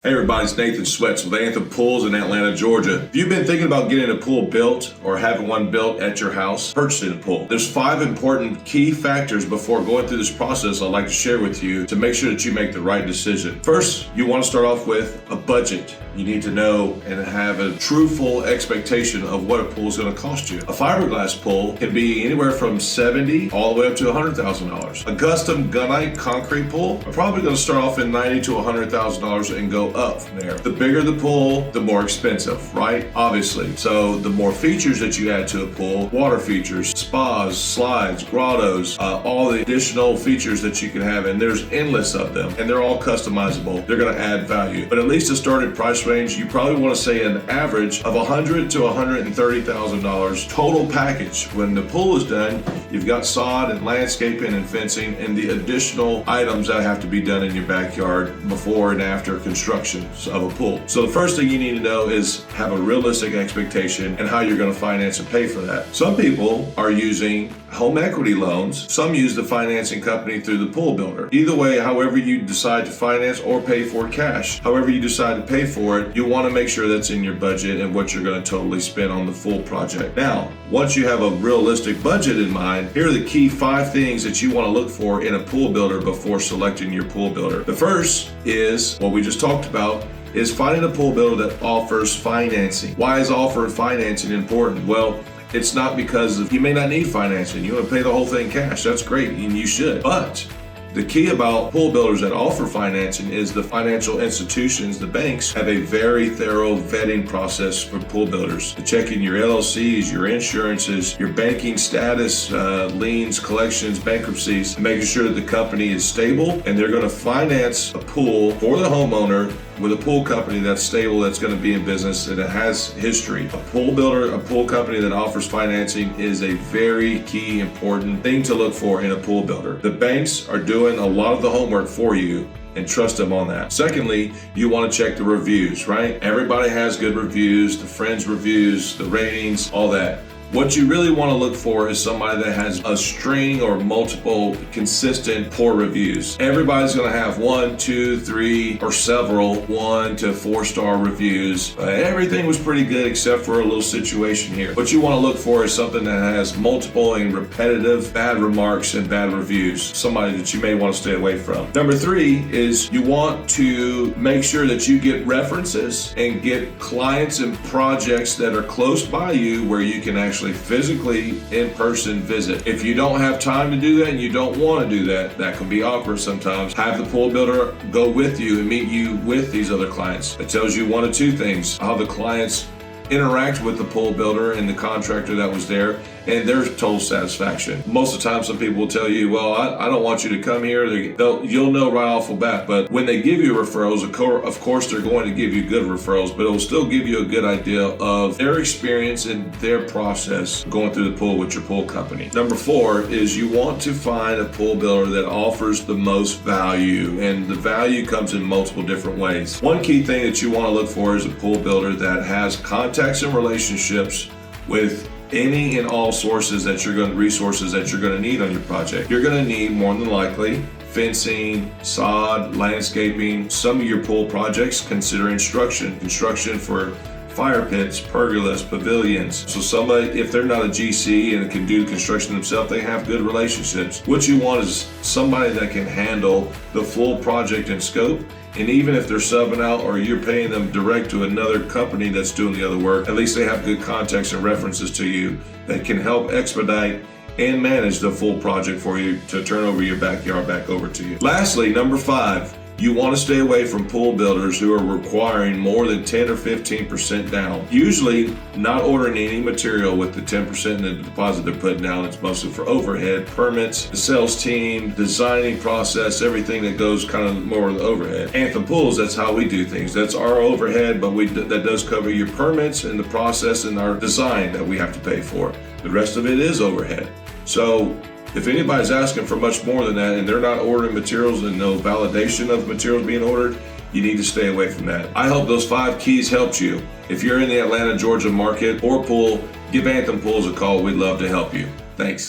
Hey everybody, it's Nathan Sweats with Anthem Pools in Atlanta, Georgia. If you've been thinking about getting a pool built or having one built at your house, purchasing a pool, there's 5 important key factors before going through this process I'd like to share with you to make sure that you make the right decision. First, you want to start off with a budget. You need to know and have a truthful expectation of what a pool is going to cost you. A fiberglass pool can be anywhere from $70,000 all the way up to $100,000. A custom gunite concrete pool are probably going to start off in $90,000 to $100,000 and go up from there. The bigger the pool, the more expensive, right? Obviously. So the more features that you add to a pool, water features, spas, slides, grottos, all the additional features that you can have, and there's endless of them, and they're all customizable. They're going to add value. But at least a starting price range, you probably want to say an average of $100,000 to $130,000 total package. When the pool is done, you've got sod and landscaping and fencing and the additional items that have to be done in your backyard before and after construction of a pool. So the first thing you need to know is have a realistic expectation and how you're going to finance and pay for that. Some people are using home equity loans. Some use the financing company through the pool builder. Either way, however you decide to finance or pay for cash, however you decide to pay for it, you want to make sure that's in your budget and what you're going to totally spend on the full project. Now, once you have a realistic budget in mind, here are the key 5 things that you want to look for in a pool builder before selecting your pool builder. The first is what we just talked about, is finding a pool builder that offers financing. Why is offering financing important? Well, it's not because you may not need financing. You want to pay the whole thing cash. That's great, and you should. But the key about pool builders that offer financing is the financial institutions, the banks, have a very thorough vetting process for pool builders. Checking your LLCs, your insurances, your banking status, liens, collections, bankruptcies, making sure that the company is stable, and they're going to finance a pool for the homeowner with a pool company that's stable, that's going to be in business, and it has history. A pool builder, a pool company that offers financing is a very key, important thing to look for in a pool builder. The banks are doing a lot of the homework for you, and trust them on that. Secondly, you want to check the reviews, right? Everybody has good reviews, the friends reviews, the ratings, all that. What you really want to look for is somebody that has a string or multiple consistent poor reviews. Everybody's going to have 1, 2, 3, or several 1 to 4-star reviews. Everything was pretty good except for a little situation here. What you want to look for is something that has multiple and repetitive bad remarks and bad reviews. Somebody that you may want to stay away from. Number 3 is you want to make sure that you get references and get clients and projects that are close by you where you can actually physically in-person visit. If you don't have time to do that and you don't want to do that, that can be awkward sometimes. Have the pool builder go with you and meet you with these other clients. It tells you 1 of 2 things: how the clients interact with the pool builder and the contractor that was there and their total satisfaction. Most of the time, some people will tell you, well, I don't want you to come here. You'll know right off the bat. But when they give you referrals, of course, they're going to give you good referrals, but it'll still give you a good idea of their experience and their process going through the pool with your pool company. Number 4 is you want to find a pool builder that offers the most value, and the value comes in multiple different ways. One key thing that you want to look for is a pool builder that has contacts and relationships with any and all resources that you're going to need on your project. You're going to need, more than likely, fencing, sod, landscaping. Some of your pool projects consider construction for fire pits, pergolas, pavilions. So somebody, if they're not a GC and can do the construction themselves, they have good relationships. What you want is somebody that can handle the full project and scope. And even if they're subbing out or you're paying them direct to another company that's doing the other work, at least they have good contacts and references to you that can help expedite and manage the full project for you to turn over your backyard back over to you. Lastly, number 5, you want to stay away from pool builders who are requiring more than 10 or 15% down. Usually not ordering any material with the 10% in the deposit they're putting down. It's mostly for overhead, permits, the sales team, designing process, everything that goes kind of more of the overhead. Anthem Pools, that's how we do things. That's our overhead, but that does cover your permits and the process and our design that we have to pay for. The rest of it is overhead. So if anybody's asking for much more than that and they're not ordering materials and no validation of materials being ordered, you need to stay away from that. I hope those 5 keys helped you. If you're in the Atlanta, Georgia market or pool, give Anthem Pools a call. We'd love to help you. Thanks.